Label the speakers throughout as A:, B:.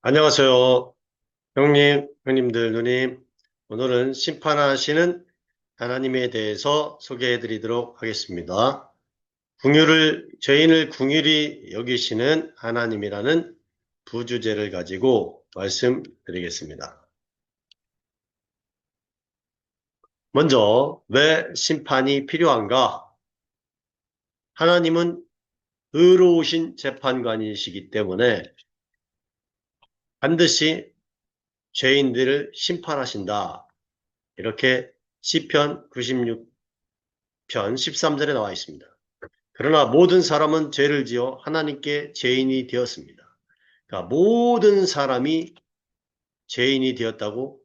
A: 안녕하세요. 형님, 형님들, 누님. 오늘은 심판하시는 하나님에 대해서 소개해 드리도록 하겠습니다. 죄인을 궁휼히 여기시는 하나님이라는 부주제를 가지고 말씀드리겠습니다. 먼저, 왜 심판이 필요한가? 하나님은 의로우신 재판관이시기 때문에 반드시 죄인들을 심판하신다. 이렇게 시편 96편 13절에 나와 있습니다. 그러나 모든 사람은 죄를 지어 하나님께 죄인이 되었습니다. 그러니까 모든 사람이 죄인이 되었다고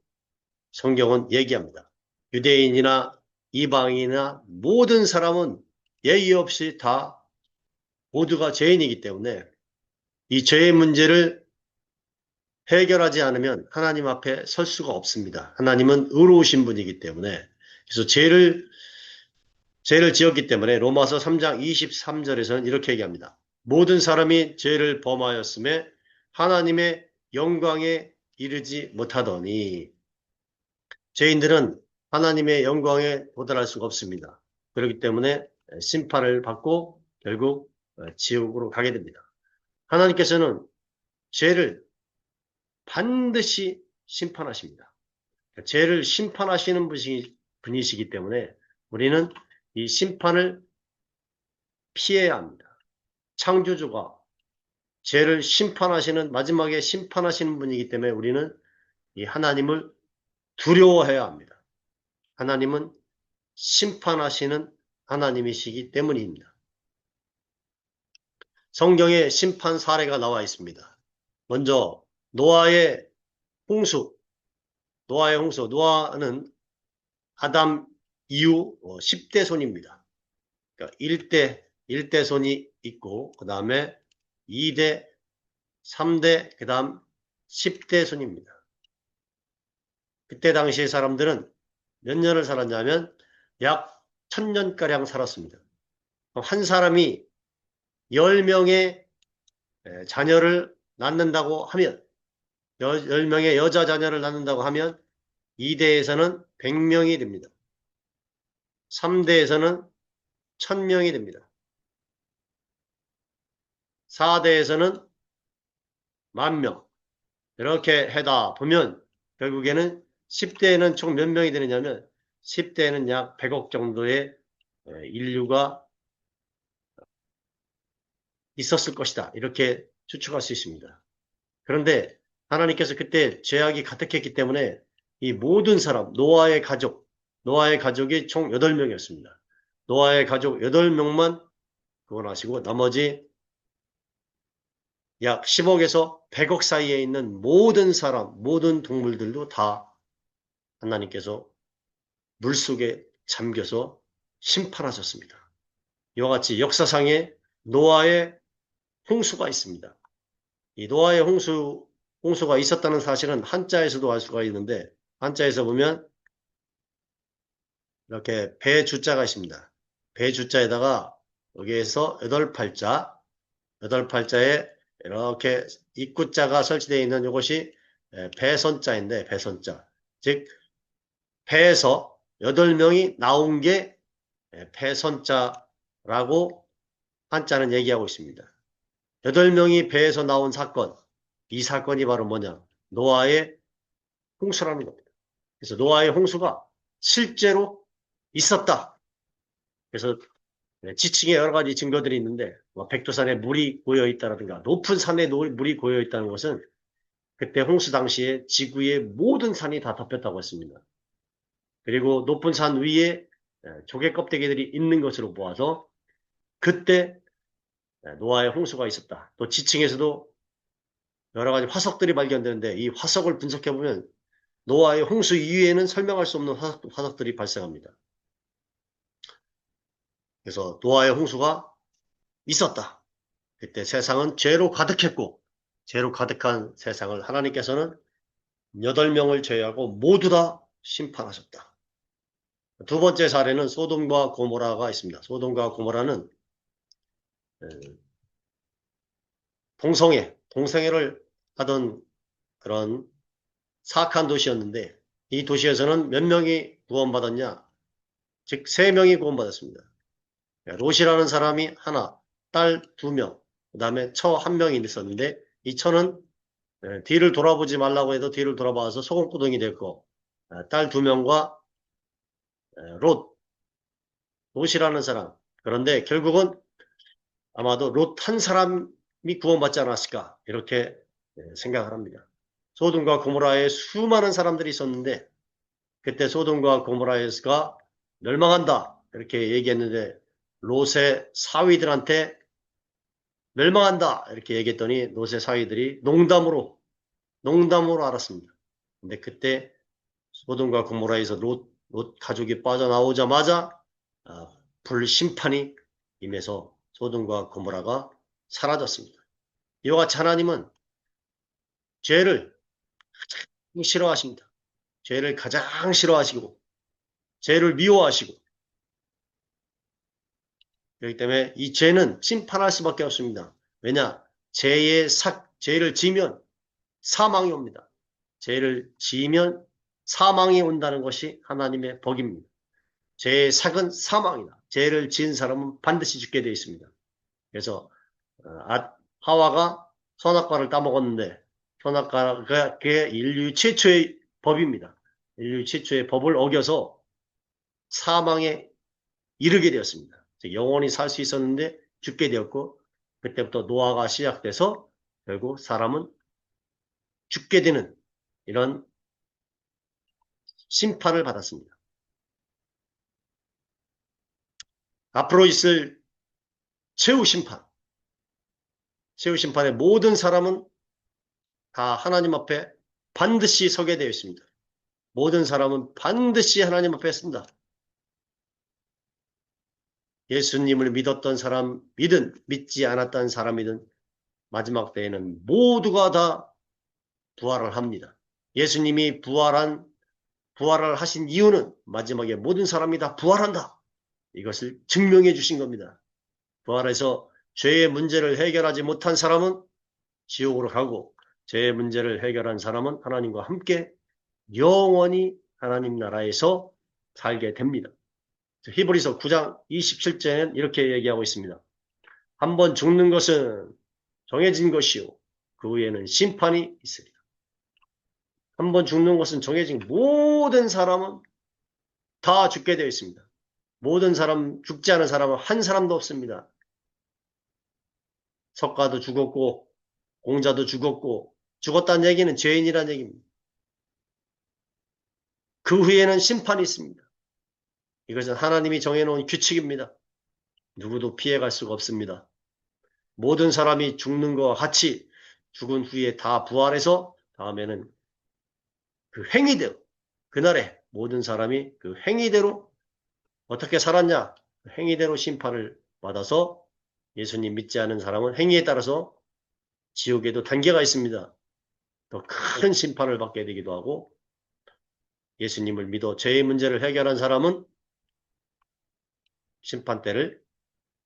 A: 성경은 얘기합니다. 유대인이나 이방인이나 모든 사람은 예의 없이 다 모두가 죄인이기 때문에 이 죄의 문제를 해결하지 않으면 하나님 앞에 설 수가 없습니다. 하나님은 의로우신 분이기 때문에 그래서 죄를 지었기 때문에 로마서 3장 23절에서는 이렇게 얘기합니다. 모든 사람이 죄를 범하였음에 하나님의 영광에 이르지 못하더니 죄인들은 하나님의 영광에 도달할 수가 없습니다. 그렇기 때문에 심판을 받고 결국 지옥으로 가게 됩니다. 하나님께서는 죄를 반드시 심판하십니다. 죄를 심판하시는 분이시기 때문에 우리는 이 심판을 피해야 합니다. 창조주가 죄를 심판하시는 마지막에 심판하시는 분이기 때문에 우리는 이 하나님을 두려워해야 합니다. 하나님은 심판하시는 하나님이시기 때문입니다. 성경에 심판 사례가 나와 있습니다. 먼저 노아의 홍수, 노아는 아담 이후 10대 손입니다. 그러니까 1대 손이 있고 그 다음에 2대, 3대, 그 다음 10대 손입니다. 그때 당시의 사람들은 몇 년을 살았냐면 약 1000년가량 살았습니다. 한 사람이 10명의 자녀를 낳는다고 하면 10명의 여자 자녀를 낳는다고 하면 2대에서는 100명이 됩니다. 3대에서는 1000명이 됩니다. 4대에서는 10,000명. 이렇게 해다 보면 결국에는 10대에는 총 몇 명이 되느냐면 10대에는 약 100억 정도의 인류가 있었을 것이다. 이렇게 추측할 수 있습니다. 그런데 하나님께서 그때 죄악이 가득했기 때문에 이 모든 사람, 노아의 가족이 총 8명이었습니다. 노아의 가족 8명만 구원하시고 나머지 약 10억에서 100억 사이에 있는 모든 사람, 모든 동물들도 다 하나님께서 물속에 잠겨서 심판하셨습니다. 이와 같이 역사상에 노아의 홍수가 있습니다. 이 노아의 홍수가 있었다는 사실은 한자에서도 알 수가 있는데, 한자에서 보면 이렇게 배 주자가 있습니다. 배 주자에다가 여기에서 여덟 팔자에 이렇게 입구자가 설치되어 있는 이것이 배선자인데, 배선자. 즉, 배에서 8명이 나온 게 배선자라고 한자는 얘기하고 있습니다. 8명이 배에서 나온 사건, 이 사건이 바로 뭐냐? 노아의 홍수라는 겁니다. 그래서 노아의 홍수가 실제로 있었다. 그래서 지층에 여러 가지 증거들이 있는데 백두산에 물이 고여 있다라든가 높은 산에 물이 고여 있다는 것은 그때 홍수 당시에 지구의 모든 산이 다 덮였다고 했습니다. 그리고 높은 산 위에 조개 껍데기들이 있는 것으로 보아서 그때 노아의 홍수가 있었다. 또 지층에서도 여러 가지 화석들이 발견되는데 이 화석을 분석해보면 노아의 홍수 이후에는 설명할 수 없는 화석들이 발생합니다. 그래서 노아의 홍수가 있었다. 그때 세상은 죄로 가득했고 죄로 가득한 세상을 하나님께서는 8명을 제외하고 모두 다 심판하셨다. 두 번째 사례는 소돔과 고모라가 있습니다. 소돔과 고모라는 동성애를 하던 그런 사악한 도시였는데 이 도시에서는 몇 명이 구원받았냐? 즉 3명이 구원받았습니다. 롯이라는 사람이 하나, 딸 2명, 그 다음에 처 1명이 있었는데 이 처는 뒤를 돌아보지 말라고 해도 뒤를 돌아봐서 소금구덩이 됐고 딸 2명과 롯이라는 사람. 그런데 결국은 아마도 롯 한 사람이 구원받지 않았을까 이렇게 생각을 합니다. 소돔과 고모라에 수많은 사람들이 있었는데 그때 소돔과 고모라가 멸망한다 이렇게 얘기했는데 롯의 사위들한테 멸망한다 이렇게 얘기했더니 롯의 사위들이 농담으로 알았습니다. 근데 그때 소돔과 고모라에서 롯 가족이 빠져나오자마자 불심판이 임해서 소돔과 고모라가 사라졌습니다. 이와 같이 하나님은 죄를 가장 싫어하십니다. 죄를 가장 싫어하시고 죄를 미워하시고 그렇기 때문에 이 죄는 심판할 수밖에 없습니다. 왜냐? 죄를 지면 사망이 옵니다. 죄를 지으면 사망이 온다는 것이 하나님의 법입니다. 죄의 삭은 사망이다. 죄를 지은 사람은 반드시 죽게 되어 있습니다. 그래서 하와가 선악과를 따먹었는데 선악과가 인류 최초의 법입니다. 인류 최초의 법을 어겨서 사망에 이르게 되었습니다. 영원히 살 수 있었는데 죽게 되었고 그때부터 노아가 시작돼서 결국 사람은 죽게 되는 이런 심판을 받았습니다. 앞으로 있을 최후 심판의 모든 사람은 다 하나님 앞에 반드시 서게 되어 있습니다. 모든 사람은 반드시 하나님 앞에 쓴다. 예수님을 믿었던 사람이든 믿지 않았던 사람이든 마지막 때에는 모두가 다 부활을 합니다. 예수님이 부활을 하신 이유는 마지막에 모든 사람이 다 부활한다. 이것을 증명해 주신 겁니다. 부활해서 죄의 문제를 해결하지 못한 사람은 지옥으로 가고 죄의 문제를 해결한 사람은 하나님과 함께 영원히 하나님 나라에서 살게 됩니다. 히브리서 9장 27절에는 이렇게 얘기하고 있습니다. 한번 죽는 것은 정해진 것이요 그 후에는 심판이 있으리라. 한번 죽는 것은 정해진 모든 사람은 다 죽게 되어 있습니다. 모든 사람 죽지 않은 사람은 한 사람도 없습니다. 석가도 죽었고 공자도 죽었고 죽었다는 얘기는 죄인이라는 얘기입니다. 그 후에는 심판이 있습니다. 이것은 하나님이 정해놓은 규칙입니다. 누구도 피해갈 수가 없습니다. 모든 사람이 죽는 것과 같이 죽은 후에 다 부활해서 다음에는 그 행위대로 그날에 모든 사람이 그 행위대로 어떻게 살았냐 그 행위대로 심판을 받아서 예수님 믿지 않은 사람은 행위에 따라서 지옥에도 단계가 있습니다. 더 큰 심판을 받게 되기도 하고 예수님을 믿어 죄의 문제를 해결한 사람은 심판대를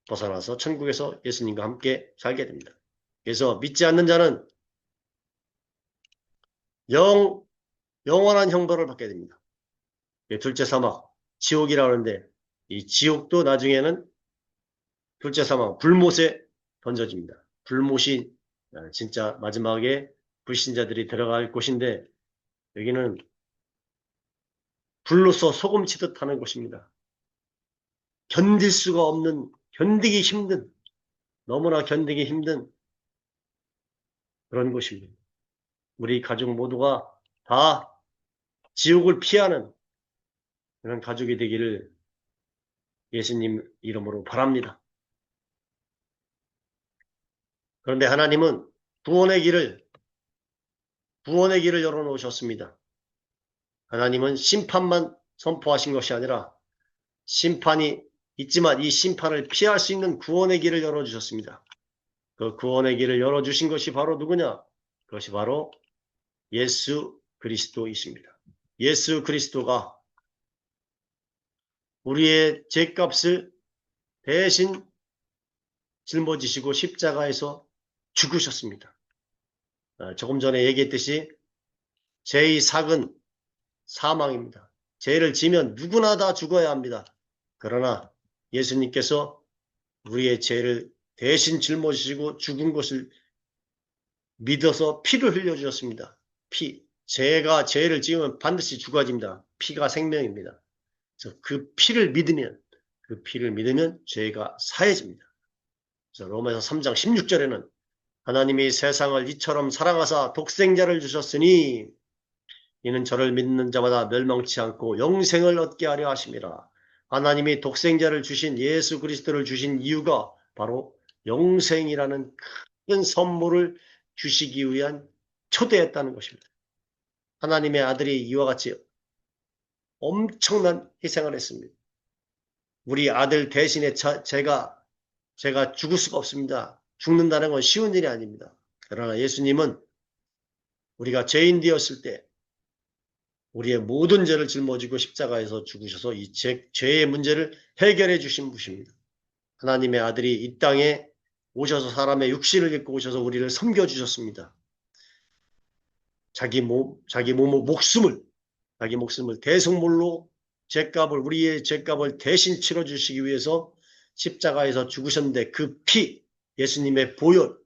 A: 벗어나서 천국에서 예수님과 함께 살게 됩니다. 그래서 믿지 않는 자는 영원한 형벌을 받게 됩니다. 둘째 사막, 지옥이라고 하는데 이 지옥도 나중에는 둘째 사막, 불못에 던져집니다. 불못이 진짜 마지막에 불신자들이 들어갈 곳인데 여기는 불로서 소금치듯 하는 곳입니다. 견딜 수가 없는, 견디기 힘든, 너무나 견디기 힘든 그런 곳입니다. 우리 가족 모두가 다 지옥을 피하는 그런 가족이 되기를 예수님 이름으로 바랍니다. 그런데 하나님은 구원의 길을 열어놓으셨습니다. 하나님은 심판만 선포하신 것이 아니라 심판이 있지만 이 심판을 피할 수 있는 구원의 길을 열어주셨습니다. 그 구원의 길을 열어주신 것이 바로 누구냐? 그것이 바로 예수 그리스도이십니다. 예수 그리스도가 우리의 죄값을 대신 짊어지시고 십자가에서 죽으셨습니다. 조금 전에 얘기했듯이 죄의 삭은 사망입니다. 죄를 지면 누구나 다 죽어야 합니다. 그러나 예수님께서 우리의 죄를 대신 짊어지시고 죽은 것을 믿어서 피를 흘려주셨습니다. 피. 죄를 지으면 반드시 죽어집니다. 피가 생명입니다. 그래서 그 피를 믿으면 죄가 사해집니다. 그래서 로마서 3장 16절에는 하나님이 세상을 이처럼 사랑하사 독생자를 주셨으니 이는 저를 믿는 자마다 멸망치 않고 영생을 얻게 하려 하심이라. 하나님이 독생자를 주신 예수 그리스도를 주신 이유가 바로 영생이라는 큰 선물을 주시기 위한 초대했다는 것입니다. 하나님의 아들이 이와 같이 엄청난 희생을 했습니다. 우리 아들 대신에 제가 죽을 수가 없습니다. 죽는다는 건 쉬운 일이 아닙니다. 그러나 예수님은 우리가 죄인 되었을 때 우리의 모든 죄를 짊어지고 십자가에서 죽으셔서 이 죄의 문제를 해결해 주신 분입니다. 하나님의 아들이 이 땅에 오셔서 사람의 육신을 입고 오셔서 우리를 섬겨주셨습니다. 자기 목숨을 대속물로 우리의 죄값을 대신 치러주시기 위해서 십자가에서 죽으셨는데 그 피, 예수님의 보혈을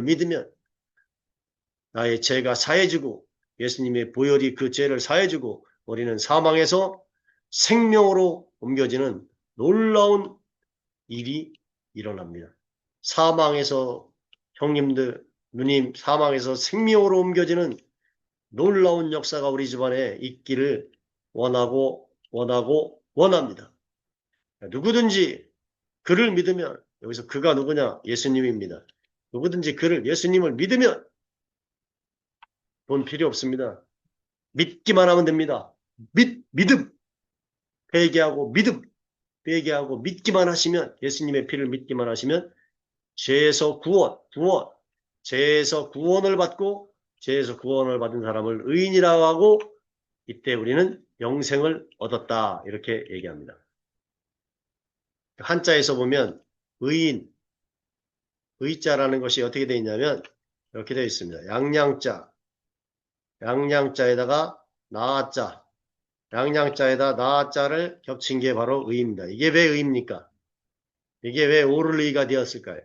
A: 믿으면 나의 죄가 사해지고 예수님의 보혈이 그 죄를 사해주고 우리는 사망에서 생명으로 옮겨지는 놀라운 일이 일어납니다. 사망에서 누님 사망에서 생명으로 옮겨지는 놀라운 역사가 우리 집안에 있기를 원합니다. 누구든지 그를 믿으면, 여기서 그가 누구냐? 예수님입니다. 누구든지 예수님을 믿으면 돈 필요 없습니다. 믿기만 하면 됩니다. 믿음. 회개하고 믿기만 하시면, 예수님의 피를 믿기만 하시면 죄에서 죄에서 구원을 받고 죄에서 구원을 받은 사람을 의인이라고 하고 이때 우리는 영생을 얻었다 이렇게 얘기합니다. 한자에서 보면 의자라는 것이 어떻게 되어 있냐면 이렇게 되어 있습니다. 양양자에다가 양양자에다 나자를 겹친 게 바로 의입니다. 이게 왜 의입니까? 이게 왜 옳을 의가 되었을까요?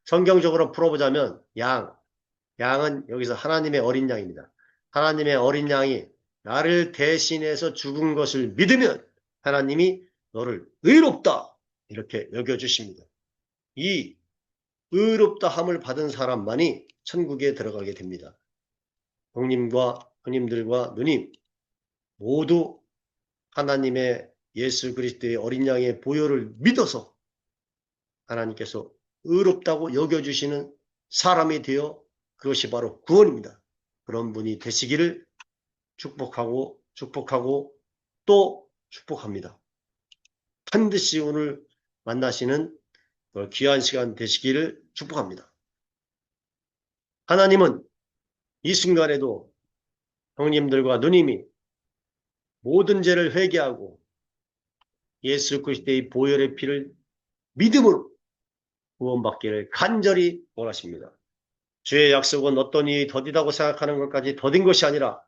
A: 성경적으로 풀어보자면 양은 여기서 하나님의 어린 양입니다. 하나님의 어린 양이 나를 대신해서 죽은 것을 믿으면 하나님이 너를 의롭다 이렇게 여겨주십니다. 이 의롭다함을 받은 사람만이 천국에 들어가게 됩니다. 형님들과 누님 모두 하나님의 예수 그리스도의 어린 양의 보혈을 믿어서 하나님께서 의롭다고 여겨주시는 사람이 되어 그것이 바로 구원입니다. 그런 분이 되시기를 축복하고 또 축복합니다. 반드시 오늘 만나시는 귀한 시간 되시기를 축복합니다. 하나님은 이 순간에도 형님들과 누님이 모든 죄를 회개하고 예수 그리스도의 보혈의 피를 믿음으로 구원받기를 간절히 원하십니다. 주의 약속은 어떤 일이 더디다고 생각하는 것까지 더딘 것이 아니라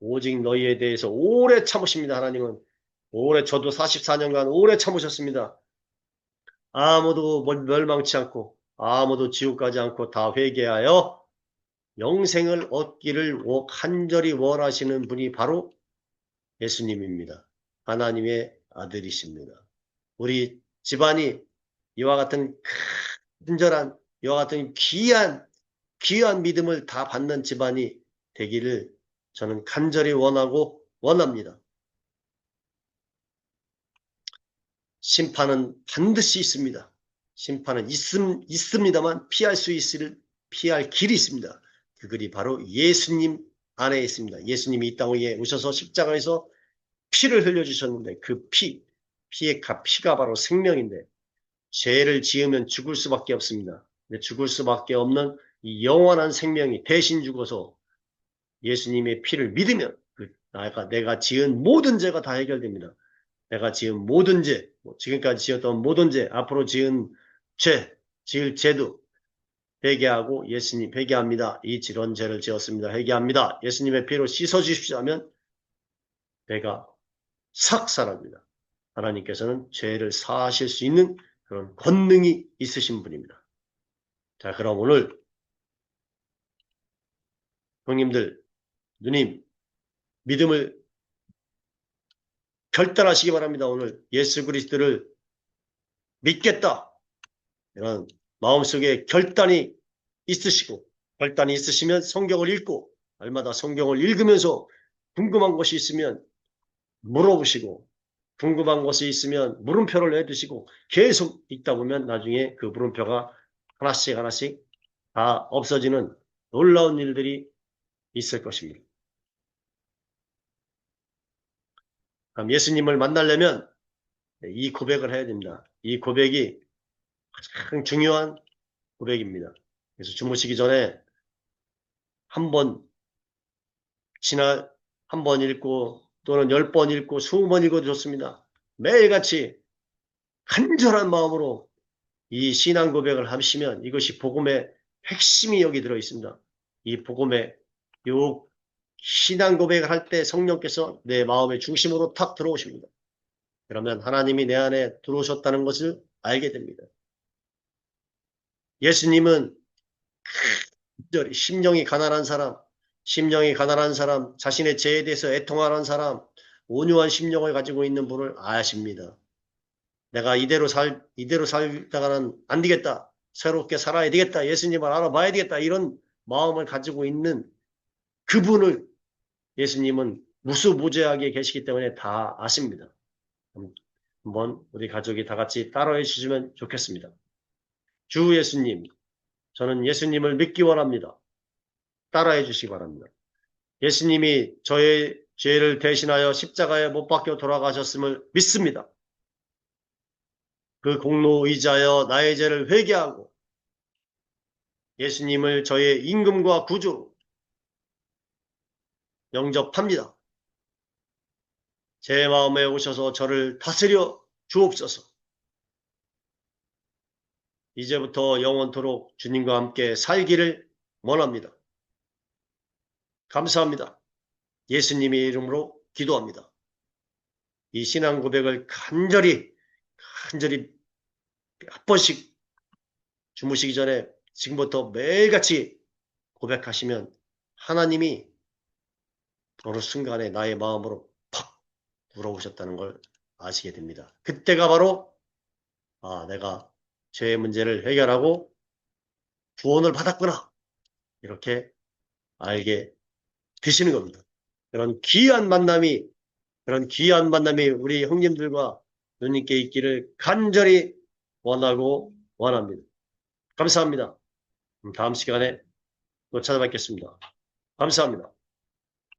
A: 오직 너희에 대해서 오래 참으십니다. 하나님은 저도 44년간 오래 참으셨습니다. 아무도 멸망치 않고 아무도 지옥 가지 않고 다 회개하여 영생을 얻기를 간절히 원하시는 분이 바로 예수님입니다. 하나님의 아들이십니다. 우리 집안이 이와 같은 친절한 이와 같은 귀한 믿음을 다 받는 집안이 되기를 저는 간절히 원합니다. 심판은 반드시 있습니다. 심판은 있습니다만 피할 길이 있습니다. 그 길이 바로 예수님 안에 있습니다. 예수님이 이 땅에 오셔서 십자가에서 피를 흘려주셨는데 그 피가 바로 생명인데 죄를 지으면 죽을 수밖에 없습니다. 근데 죽을 수밖에 없는 이 영원한 생명이 대신 죽어서 예수님의 피를 믿으면 내가 지은 모든 죄가 다 해결됩니다. 내가 지은 모든 죄, 지금까지 지었던 모든 죄, 앞으로 지을 죄도 회개하고 예수님 회개합니다. 이 지런 죄를 지었습니다. 회개합니다. 예수님의 피로 씻어 주십시오 하면 죄가 싹 사라집니다. 하나님께서는 죄를 사하실 수 있는 그런 권능이 있으신 분입니다. 자, 그럼 오늘 형님들, 누님, 믿음을 결단하시기 바랍니다. 오늘 예수 그리스도를 믿겠다. 이런 마음속에 결단이 있으시고, 결단이 있으시면 성경을 읽고, 날마다 성경을 읽으면서 궁금한 것이 있으면 물어보시고, 궁금한 것이 있으면 물음표를 내두시고, 계속 읽다 보면 나중에 그 물음표가 하나씩 하나씩 다 없어지는 놀라운 일들이 있을 것입니다. 그럼 예수님을 만나려면 이 고백을 해야 됩니다. 이 고백이 가장 중요한 고백입니다. 그래서 주무시기 전에 한 번, 지나 한 번 읽고 또는 10번 읽고 20번 읽어도 좋습니다. 매일같이 간절한 마음으로 이 신앙 고백을 하시면 이것이 복음의 핵심이 여기 들어 있습니다. 이 복음의 요 신앙 고백을 할 때 성령께서 내 마음의 중심으로 탁 들어오십니다. 그러면 하나님이 내 안에 들어오셨다는 것을 알게 됩니다. 예수님은 심령이 가난한 사람, 자신의 죄에 대해서 애통하는 사람, 온유한 심령을 가지고 있는 분을 아십니다. 내가 이대로 살다가는 안 되겠다. 새롭게 살아야 되겠다. 예수님을 알아봐야 되겠다. 이런 마음을 가지고 있는 그분을 예수님은 무수무죄하게 계시기 때문에 다 아십니다. 한번 우리 가족이 다 같이 따라해 주시면 좋겠습니다. 주 예수님, 저는 예수님을 믿기 원합니다. 따라해 주시기 바랍니다. 예수님이 저의 죄를 대신하여 십자가에 못 박혀 돌아가셨음을 믿습니다. 그 공로 의지하여 나의 죄를 회개하고 예수님을 저의 임금과 구주로 영접합니다. 제 마음에 오셔서 저를 다스려 주옵소서. 이제부터 영원토록 주님과 함께 살기를 원합니다. 감사합니다. 예수님의 이름으로 기도합니다. 이 신앙 고백을 간절히 몇 번씩 주무시기 전에 지금부터 매일같이 고백하시면 하나님이 어느 순간에 나의 마음으로 팍 들어오셨다는 걸 아시게 됩니다. 그때가 바로 내가 죄의 문제를 해결하고 구원을 받았구나 이렇게 알게 되시는 겁니다. 그런 귀한 만남이 우리 형님들과 누님께 있기를 간절히 원하고 원합니다. 감사합니다. 다음 시간에 또 찾아뵙겠습니다. 감사합니다.